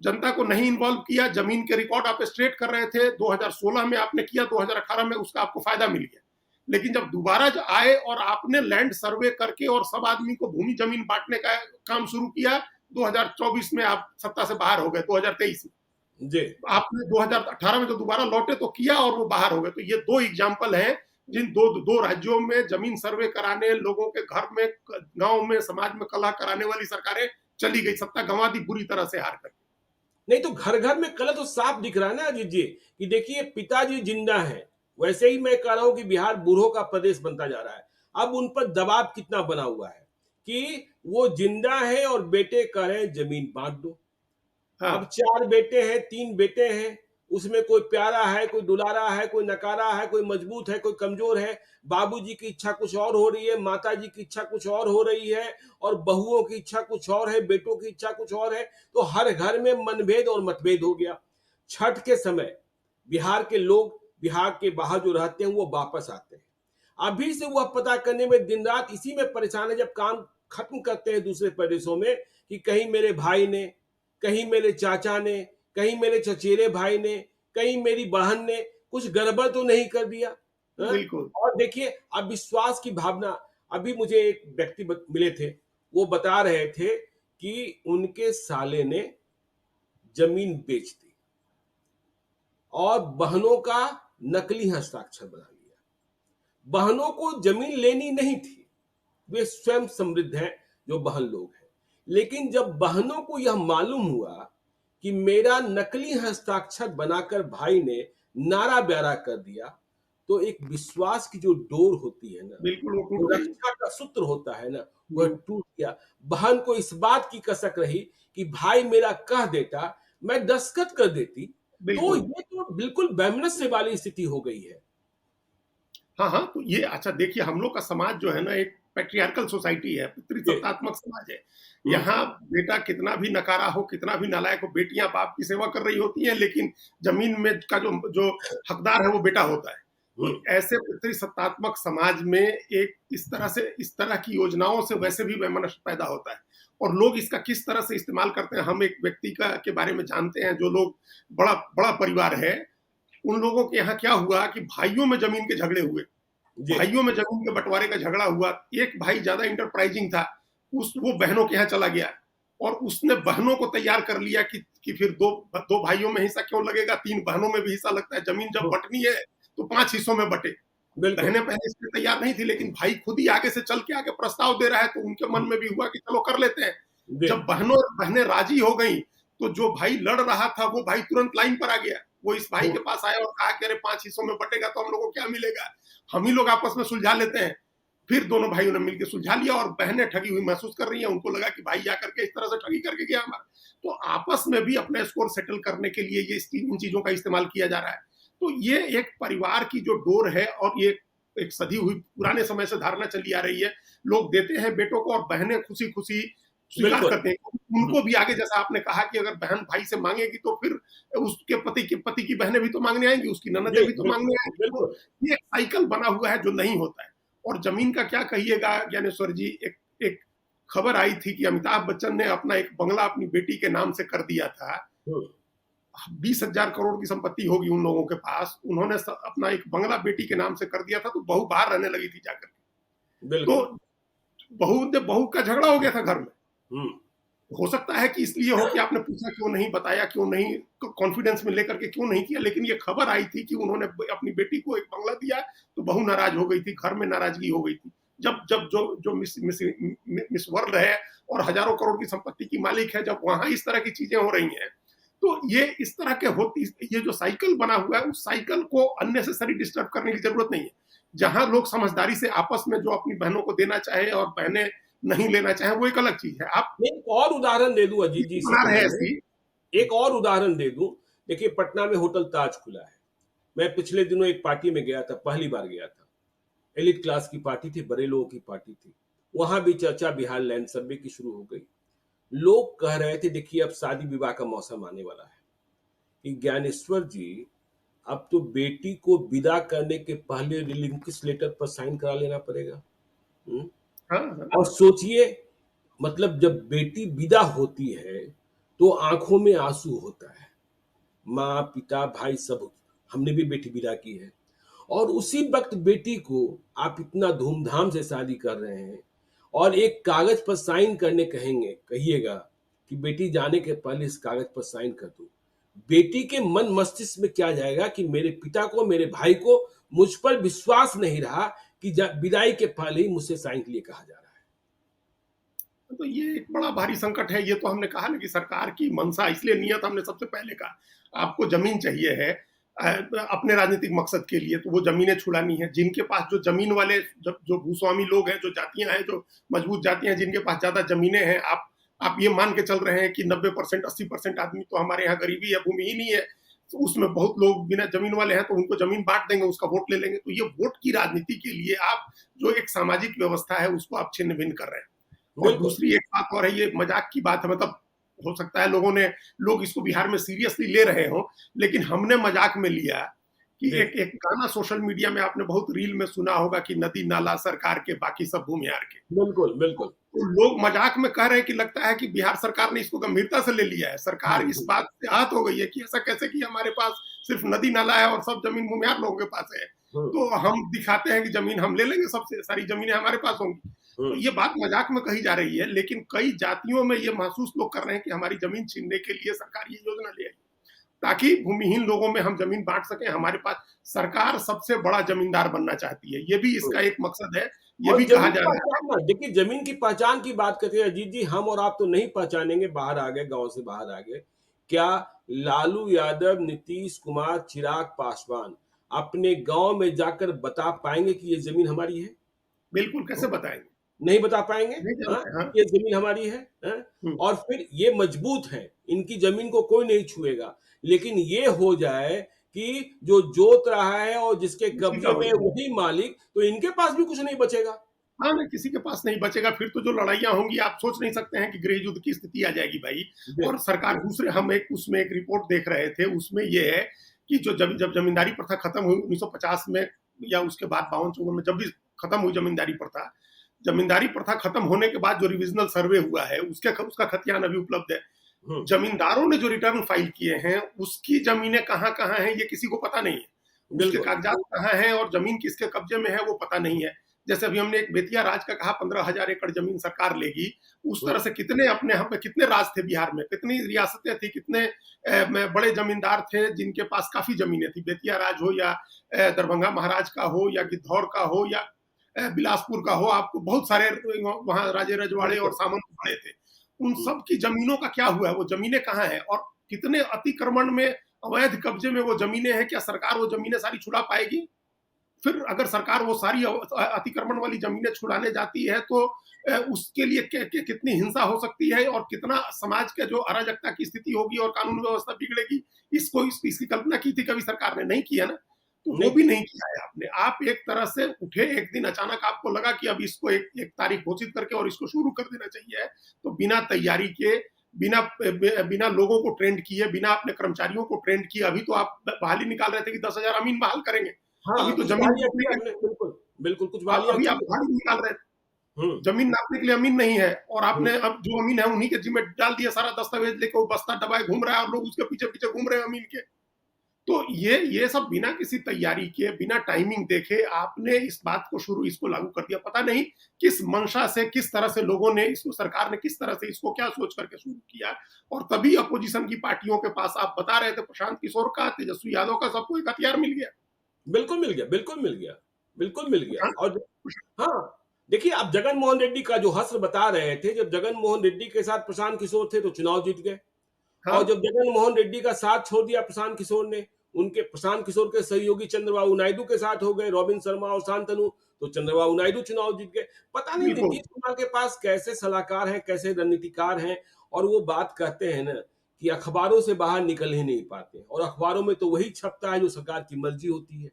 जनता को नहीं इन्वॉल्व किया। जमीन के रिकॉर्ड आप स्ट्रेट कर रहे थे, 2016 में आपने किया, 2018 में उसका आपको फायदा मिल गया। लेकिन जब दोबारा आए और आपने लैंड सर्वे करके और सब आदमी को भूमि जमीन बांटने का काम शुरू किया, 2024 में आप सत्ता से बाहर हो गए। 2023 में जी आपने 2018 में जो दोबारा लौटे तो किया और वो बाहर हो गए। तो ये दो एग्जाम्पल हैं जिन दो राज्यों में जमीन सर्वे कराने, लोगों के घर में, गांव में, समाज में कलह कराने वाली सरकारें चली गई, सत्ता गंवा दी बुरी तरह से हार कर। नहीं तो घर घर में कलह तो साफ दिख रहा है ना अजीत जी, कि देखिए पिताजी जिंदा है। वैसे ही मैं कह रहा हूं कि बिहार बूढ़ों का प्रदेश बनता जा रहा है। अब उन पर दबाव कितना बना हुआ है कि वो जिंदा है और बेटे कह रहे हैं जमीन बांट दो। हाँ। अब 4 बेटे हैं, 3 बेटे हैं, उसमें कोई प्यारा है, कोई दुलारा है, कोई नकारा है, कोई मजबूत है, कोई कमजोर है। बाबूजी की इच्छा कुछ और हो रही है, माताजी की इच्छा कुछ और हो रही है, और बहुओं की इच्छा कुछ और है, बेटों की इच्छा कुछ और है। तो हर घर में मनभेद और मतभेद हो गया। छठ के समय बिहार के लोग, बिहार के बाहर जो रहते हैं, वो वापस आते हैं। अभी से वह पता करने में दिन रात इसी में परेशान है, जब काम खत्म करते हैं दूसरे प्रदेशों में, कि कहीं मेरे भाई ने, कहीं मेरे चाचा ने, कहीं मेरे चचेरे भाई ने, कहीं मेरी बहन ने कुछ गड़बड़ तो नहीं कर दिया। बिल्कुल। और देखिए अविश्वास की भावना। अभी मुझे एक व्यक्ति मिले थे, वो बता रहे थे कि उनके साले ने जमीन बेच दी और बहनों का नकली हस्ताक्षर बना लिया। बहनों को जमीन लेनी नहीं थी, वे स्वयं समृद्ध हैं जो बहन लोग हैं। लेकिन जब बहनों को यह मालूम हुआ कि मेरा नकली हस्ताक्षर बनाकर भाई ने नारा ब्यारा कर दिया, तो एक विश्वास की जो डोर होती है ना, बिल्कुल, वो जो रक्षा का सूत्र होता है ना, वह टूट गया। बहन को इस बात की कसक रही कि भाई मेरा कह देता, मैं दस्तखत कर देती। तो ये तो बिल्कुल वैमनस्य वाली स्थिति हो गई है। हाँ, तो ये अच्छा देखिए, हम लोग का समाज जो है ना, एक पैट्रियार्कल सोसाइटी है, पितृसत्तात्मक समाज है। यहाँ बेटा कितना भी नकारा हो, कितना भी नालायक हो, बेटियां बाप की सेवा कर रही होती हैं, लेकिन जमीन में का जो हकदार है वो बेटा होता है। तो ऐसे पितृसत्तात्मक समाज में एक इस तरह की योजनाओं से वैसे भी वैमनस्य पैदा होता है, और लोग इसका किस तरह से इस्तेमाल करते हैं। हम एक व्यक्ति के बारे में जानते हैं, जो लोग बड़ा परिवार है, उन लोगों के यहाँ क्या हुआ कि भाइयों में जमीन के झगड़े हुए, भाइयों में जमीन के बंटवारे का झगड़ा हुआ। एक भाई ज्यादा इंटरप्राइजिंग था, वो बहनों के यहाँ चला गया और उसने बहनों को तैयार कर लिया कि फिर दो भाइयों में हिस्सा क्यों लगेगा, 3 बहनों में भी हिस्सा लगता है। जमीन जब बंटनी है तो 5 हिस्सों में बटे। बहनें पहले इसके तैयार नहीं थी, लेकिन भाई खुद ही आगे से चल के आगे प्रस्ताव दे रहा है, तो उनके मन में भी हुआ कि चलो कर लेते हैं। जब बहनें राजी हो गई, तो जो भाई लड़ रहा था वो भाई तुरंत लाइन पर आ गया। वो इस भाई के पास आया और कहा कि अरे 5 हिस्सों में बटेगा तो हम लोगों को क्या मिलेगा, हम ही लोग आपस में सुलझा लेते हैं। फिर दोनों भाइयों ने मिलकर सुलझा लिया, और बहनें ठगी हुई महसूस कर रही हैं। उनको लगा कि भाई जाकर के इस तरह से ठगी करके गया हमारा। तो आपस में भी अपना स्कोर सेटल करने के लिए ये इन चीजों का इस्तेमाल किया जा रहा है। तो ये एक परिवार की जो डोर है, और ये एक सदी हुई पुराने समय से धारणा चली आ रही है। लोग देते हैं बेटों को और बहनें खुशी-खुशी स्वीकार बिल्कुल। करते हैं। उनको भी आगे जैसा आपने कहा कि अगर बहन भाई से माँगेगी तो फिर उसके पति की बहनें भी तो माँगने आएँगी, उसकी ननदें जी, भी तो बिल्कुल, माँगने आएँगी। तो बिल्कुल। ये एक साइकिल बना हुआ है जो नहीं होता है। और ज़मीन का क्या कहिएगा ज्ञानेश्वर जी, एक एक खबर आई थी कि अमिताभ बच्चन ने अपना एक बंगला अपनी बेटी के नाम से कर दिया था। हुँ, 20,000 करोड़ की संपत्ति होगी उन लोगों के पास। उन्होंने अपना एक बंगला बेटी के नाम से कर दिया था, तो बहू बाहर रहने लगी थी जाकर के। बिल्कुल। तो बहू का झगड़ा हो गया था घर में। हुँ, हो सकता है कि इसलिए हो कि आपने पूछा क्यों नहीं, बताया क्यों नहीं, कॉन्फिडेंस में लेकर के क्यों नहीं किया, लेकिन ये खबर आई थी कि उन्होंने अपनी बेटी को एक बंगला दिया, तो बहू नाराज हो गई थी, घर में नाराजगी हो गई थी। जब जब जो जो मिस वर्ल्ड है और हजारों करोड़ की संपत्ति की मालिक है, जब वहां इस तरह की चीजें हो रही हैं, तो ये इस तरह के होती, ये जो साइकिल बना हुआ है, उस साइकिल को अननेसेसरी डिस्टर्ब करने की जरूरत नहीं है। जहां लोग समझदारी से आपस में जो अपनी बहनों को देना चाहे और बहनें नहीं लेना चाहे, वो एक अलग चीज है। आप मैं एक और उदाहरण दे दूँ अजीत जी इससे बना रहे पहले हैं में, ऐसी। एक और उदाहरण दे दूँ। देखिए पटना में होटल ताज खुला है। मैं पिछले दिनों एक पार्टी में गया था, पहली बार गया था। एलीट क्लास की पार्टी थी, बड़े लोगों की पार्टी थी। वहाँ भी चर्चा बिहार लैंड सर्वे की शुरू हो गई। लोग कह रहे थे देखिए अब शादी विवाह का मौसम आने वाला है। कि ज्ञानेश्वर जी, अब तो बेटी को विदा करने के पहले रिलिंक्विश लेटर पर साइन करा लेना पड़ेगा। हुँ? हाँ, हाँ। और सोचिए, मतलब जब बेटी विदा होती है तो आंखों में आंसू होता है। माँ पिता भाई सब, हमने भी बेटी विदा की है। और उसी वक्त बेटी को आप इतना धूमधाम से शादी कर रहे हैं और एक कागज पर साइन करने कहेंगे, कहिएगा कि बेटी जाने के पहले इस कागज पर साइन कर दो। बेटी के मन मस्तिष्क में क्या जाएगा कि मेरे पिता को, मेरे भाई को मुझ पर विश्वास नहीं रहा कि विदाई के पहले ही मुझसे साइन के लिए कहा जा रहा है। तो ये एक बड़ा भारी संकट है। ये तो हमने कहा ना कि सरकार की मंशा, इसलिए नियत हमने सबसे पहले कहा, आपको जमीन चाहिए है अपने राजनीतिक मकसद के लिए, तो वो जमीनें छुड़ानी है। जिनके पास जो जमीन वाले, जो भूस्वामी लोग हैं, जो जातियां हैं, जो मजबूत जातियां हैं, जिनके पास ज्यादा जमीनें हैं, आप ये मान के चल रहे हैं कि 90% 80% आदमी तो हमारे यहाँ गरीबी है, भूमिहीन ही है, तो उसमें बहुत लोग बिना जमीन वाले हैं, तो उनको जमीन बांट देंगे, उसका वोट ले लेंगे। तो ये वोट की राजनीति के लिए आप जो एक सामाजिक व्यवस्था है उसको आप छिन्न भिन्न कर रहे हैं। और बिल्कुल। दूसरी एक बात और है, ये मजाक की बात है, मतलब हो सकता है लोग इसको बिहार में सीरियसली ले रहे हो, लेकिन हमने मजाक में लिया कि जी। एक गाना सोशल मीडिया में आपने बहुत रील में सुना होगा कि नदी नाला सरकार के, बाकी सब भूमिहार के। बिल्कुल, बिल्कुल। तो लोग मजाक में कह रहे हैं कि लगता है कि बिहार सरकार ने इसको गंभीरता से ले लिया है। सरकार इस बात से आहत हो गई है कि ऐसा कैसे कि हमारे पास सिर्फ नदी नाला है और सब जमीन भूमिहार लोगों के पास है। हुँ, तो हम दिखाते हैं कि जमीन हम ले लेंगे, सबसे सारी जमीनें हमारे पास होंगी। हुँ। तो ये बात मजाक में कही जा रही है, लेकिन कई जातियों में ये महसूस लोग कर रहे हैं कि हमारी जमीन छीनने के लिए सरकार ये योजना ले आई, ताकि भूमिहीन लोगों में हम जमीन बांट सकें। हमारे पास सरकार सबसे बड़ा जमींदार बनना चाहती है, ये भी इसका एक मकसद है, ये और भी कहा जमीन जा रहा है। पहचानना, देखिए जमीन की पहचान की बात करते हैं अजीत जी, हम और आप तो नहीं पहचानेंगे, बाहर आ गए, गांव से बाहर आ गए। क्या लालू यादव, नीतीश कुमार, चिराग पासवान अपने गांव में जाकर बता पाएंगे कि ये जमीन हमारी है? बिल्कुल, कैसे बताएंगे? नहीं बता पाएंगे। नहीं हाँ, जानते। हाँ। ये जमीन हमारी है, हाँ? हम्म, और फिर ये मजबूत है, इनकी जमीन को कोई नहीं छुएगा। लेकिन ये हो जाए कि जो जोत रहा है और जिसके किसी का कब्जे में है हो। वही मालिक, तो इनके पास भी कुछ नहीं बचेगा। हाँ, नहीं, किसी के पास नहीं बचेगा। फिर तो जो लड़ाइयाँ होंगी, आप सोच नहीं सकते हैं कि गृह युद्ध की स्थिति आ जाएगी भाई। जी। और सरकार, दूसरे हम उसमें एक रिपोर्ट देख रहे थे, उसमें ये है कि जब जमींदारी प्रथा खत्म हुई 1950 में या उसके बाद 52-54 में, जब भी खत्म हुई जमींदारी प्रथा खत्म होने के बाद जो रिविजनल सर्वे हुआ है, उसका खतियान अभी उपलब्ध है। हुँ, जमींदारों ने जो रिटर्न फाइल किए हैं, उसकी जमीनें कहाँ-कहाँ हैं ये किसी को पता नहीं है। उसके बिल्कुल। कागजात कहाँ हैं और जमीन किसके कब्जे में है वो पता नहीं है। जैसे अभी हमने एक बेतिया राज का कहा, 15,000 एकड़ जमीन सरकार लेगी। उस हुँ, तरह से कितने अपने यहाँ पे कितने राज थे बिहार में, कितनी रियासतें थी, कितने बड़े जमींदार थे जिनके पास काफ़ी ज़मीनें थी। बेतिया राज हो या दरभंगा महाराज का हो या गिद्धौर का हो या बिलासपुर का हो, आपको बहुत सारे वहाँ राजे रजवाड़े और बिल्कुल। सामंत पड़े थे। उन हुँ, सब की ज़मीनों का क्या हुआ है? वो ज़मीनें कहाँ हैं? और कितने अतिक्रमण में, अवैध कब्जे में वो ज़मीनें हैं? क्या सरकार वो ज़मीनें सारी छुड़ा पाएगी? फिर अगर सरकार वो सारी अतिक्रमण वाली ज़मीनें छुड़ाने जाती है, तो उसके लिए कितनी हिंसा हो सकती है और कितना समाज का जो अराजकता की स्थिति होगी और कानून व्यवस्था बिगड़ेगी, इसकी कल्पना की थी कभी सरकार ने? नहीं की है ना। तो वो नहीं भी नहीं किया है आपने। आप एक तरह से उठे एक दिन अचानक आपको लगा कि अब इसको एक तारीख घोषित करके और इसको शुरू कर देना चाहिए, तो बिना तैयारी के, बिना लोगों को ट्रेंड किए, बिना अपने कर्मचारियों को ट्रेंड किए, अभी तो आप बहाली निकाल रहे थे कि 10,000 अमीन बहाल करेंगे। अभी हाँ, तो कुछ जमीन बहालियाँ नापने की के आपने, बिल्कुल, बिल्कुल कुछ आप बहालियाँ अभी आप की है। बहाली निकाल रहे थे। हुँ, जमीन नापने के लिए अमीन नहीं है और हुँ। आपने अब जो अमीन है उन्हीं के जिम्मे डाल दिया, सारा दस्तावेज लेके वो बस्ता दबाए घूम रहा है और लोग उसके पीछे-पीछे घूम रहे हैं अमीन के। तो ये सब बिना किसी तैयारी के, बिना टाइमिंग देखे आपने इस बात को इसको लागू कर दिया। पता नहीं किस मंशा से, किस तरह से लोगों ने इसको, सरकार ने किस तरह से इसको क्या सोच करके शुरू किया। और तभी अपोजिशन की पार्टियों के पास, आप बता रहे थे, प्रशांत किशोर का, तेजस्वी यादव का, सबको एक हथियार मिल गया। बिल्कुल मिल गया, बिल्कुल मिल गया, बिल्कुल मिल गया। प्रशांत और हाँ, देखिए आप जगन मोहन रेड्डी का जो हश्र बता रहे थे, जब जगन मोहन रेड्डी के साथ प्रशांत किशोर थे तो चुनाव जीत गए। हाँ, और जब जगन मोहन रेड्डी का साथ छोड़ दिया प्रशांत किशोर ने, उनके प्रशांत किशोर के सहयोगी चंद्रबाबू नायडू के साथ हो गए, रॉबिन शर्मा और शांतनु, तो चंद्रबाबू नायडू चुनाव जीत गए। पता नहीं बिल्कुल। नीतीश कुमार के पास कैसे सलाहकार हैं, कैसे रणनीतिकार हैं, और वो बात कहते हैं ना कि अखबारों से बाहर निकल ही नहीं पाते, और अखबारों में तो वही छपता है जो सरकार की मर्जी होती है,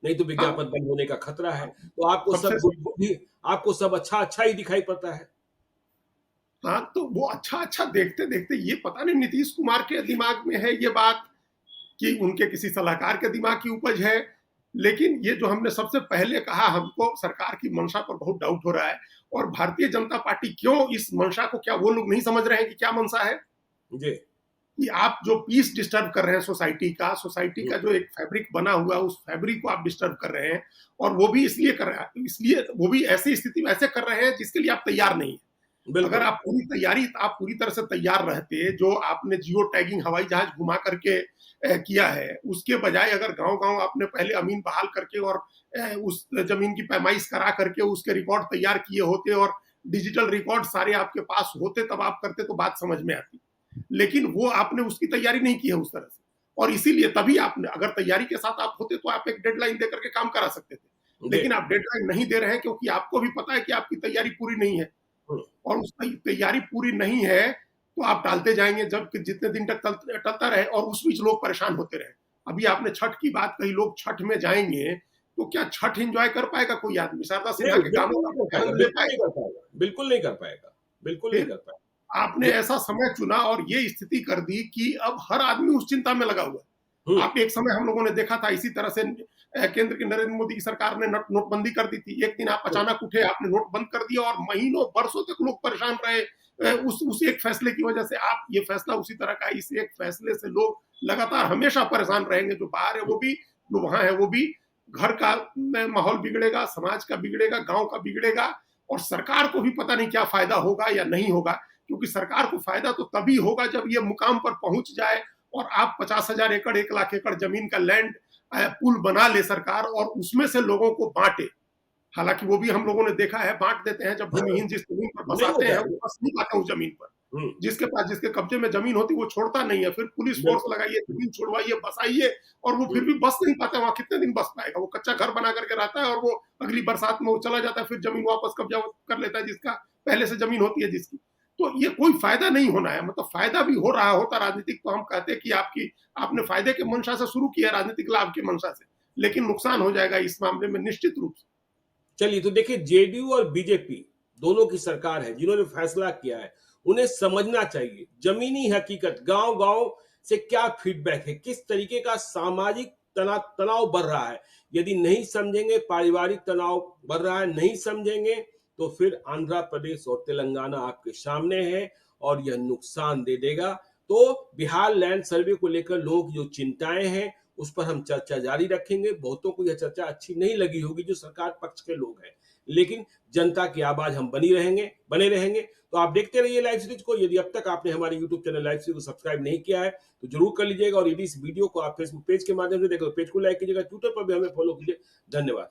नहीं तो हाँ, विज्ञापन बंद होने का खतरा है। तो आपको सबसे सब गुड ही, आपको सब अच्छा-अच्छा ही दिखाई पड़ता है। हाँ, तो वो अच्छा-अच्छा देखते-देखते ये पता नहीं नीतीश कुमार के दिमाग में है ये बात, कि उनके किसी सलाहकार के दिमाग की उपज है। लेकिन ये जो हमने सबसे पहले कहा, हमको सरकार की मंशा पर बहुत डाउट हो रहा है। और भारतीय जनता पार्टी क्यों इस मंशा को, क्या वो लोग नहीं समझ रहे हैं कि क्या मंशा है? जी। कि आप जो पीस डिस्टर्ब कर रहे हैं सोसाइटी हुँ, का जो एक फैब्रिक बना हुआ है, उस फैब्रिक को आप डिस्टर्ब कर रहे हैं। और वो भी इसलिए कर रहे हैं, इसलिए वो भी ऐसी स्थिति में ऐसे कर रहे हैं जिसके लिए आप तैयार नहीं हैं। अगर बिल्कुल। आप पूरी तरह से तैयार रहते, जो आपने जियो टैगिंग हवाई जहाज घुमा करके किया है, उसके बजाय अगर गांव-गांव आपने पहले अमीन बहाल करके और उस जमीन की पैमाइश करा करके उसके रिकॉर्ड तैयार किए होते और डिजिटल रिकॉर्ड सारे आपके पास होते, तब आप करते तो बात समझ में आती। लेकिन वो आपने उसकी तैयारी नहीं की है उस तरह से। और इसीलिए तभी आपने, अगर तैयारी के साथ आप होते तो आप एक डेडलाइन देकर के काम करा सकते थे। जी। लेकिन आप डेडलाइन नहीं दे रहे हैं क्योंकि आपको भी पता है कि आपकी तैयारी पूरी नहीं है। हुँ, और उस तैयारी पूरी नहीं है, तो आप टालते जाएँगे, जब कि जितने दिन तक टलता रहे और उस बीच लोग परेशान होते रहे। अभी आपने छठ की बात कही, लोग छठ में जाएँगे, तो क्या छठ एन्जॉय कर पाएगा कोई आदमी? शारदा सिन्हा नहीं, के गानों बिल्कुल का नहीं कर पाएगा, आनंद ले बिल्कुल नहीं पाएगा? कर पाएगा, बिल्कुल नहीं कर पाएगा, बिल्कुल नहीं फिर कर पाएगा। आपने दे ऐसा समय चुना और ये स्थिति कर दी कि अब हर आदमी उस चिंता में लगा हुआ है। हुँ, आप एक समय हम लोगों ने देखा था इसी तरह से, केंद्र की नरेंद्र मोदी की सरकार ने नोटबंदी कर दी थी। एक दिन आप हुँ, अचानक उठे, आपने नोट बंद कर दिया और महीनों, बरसों तक लोग परेशान रहे उस एक फैसले की वजह से। आप, ये फैसला उसी तरह का है, इस एक फैसले से लोग लगातार हमेशा परेशान रहेंगे। जो बाहर है वो भी, जो वहाँ है वो भी। घर का माहौल बिगड़ेगा, समाज का बिगड़ेगा, गाँव का बिगड़ेगा। और सरकार को भी पता नहीं क्या फ़ायदा होगा या नहीं होगा, क्योंकि सरकार को फ़ायदा तो तभी होगा जब ये मुकाम पर पहुँच जाए और आप 50,000 एकड़, 1 लाख एकड़ ज़मीन का लैंड पूल बना ले सरकार और उसमें से लोगों को बाँटे। हालाँकि वो भी हम लोगों ने देखा है, बाँट देते हैं, जब भूमिहीन जिस ज़मीन पर नहीं बसाते होता हैं, है वो वो। बस नहीं पाते उस ज़मीन पर। हुँ, जिसके पास, जिसके कब्जे में ज़मीन होती है, वो छोड़ता नहीं है। फिर पुलिस फ़ोर्स बिल्कुल। लगाइए, ज़मीन छुड़वाइए, बसाइए, और वो हुँ, फिर भी बस नहीं पाता, वहाँ कितने दिन बस पाएगा? वो कच्चा घर बना करके रहता है और वो अगली बरसात में वो चला जाता है, फिर ज़मीन वापस कब्जा कर लेता है, जिसका पहले से ज़मीन होती है जिसकी। तो ये कोई फ़ायदा नहीं होना है, मतलब फ़ायदा भी हो रहा होता राजनीतिक, तो हम कहते हैं कि आपने फ़ायदे के मंशा से शुरू किया, राजनीतिक लाभ की मंशा से, लेकिन नुकसान हो जाएगा इस मामले में निश्चित रूप से। चलिए तो देखिए जेडीयू और बीजेपी दोनों की सरकार है, जिन्होंने फैसला किया है, उन्हें समझना चाहिए जमीनी हकीकत, गाँव-गाँव से क्या फीडबैक है, किस तरीके का सामाजिक तनाव बढ़ रहा है। यदि नहीं समझेंगे, पारिवारिक तनाव बढ़ रहा है, नहीं समझेंगे, तो फिर आंध्र प्रदेश और तेलंगाना आपके सामने है और यह नुकसान दे देगा। तो बिहार लैंड सर्वे को लेकर लोगों की जो चिंताएँ हैं, उस पर हम चर्चा जारी रखेंगे। बहुतों को यह चर्चा अच्छी नहीं लगी होगी जो सरकार पक्ष के लोग हैं, लेकिन जनता की आवाज़ हम बने रहेंगे। तो आप देखते रहिए लाइव सीरीज को। यदि अब तक आपने हमारे यूट्यूब चैनल लाइव सीरीज को सब्सक्राइब नहीं किया है, तो जरूर कर लीजिएगा। और यदि इस वीडियो को आप फेसबुक पेज के माध्यम से देख रहे हो, पेज को लाइक कीजिएगा, ट्विटर पर भी हमें फॉलो कीजिए। धन्यवाद।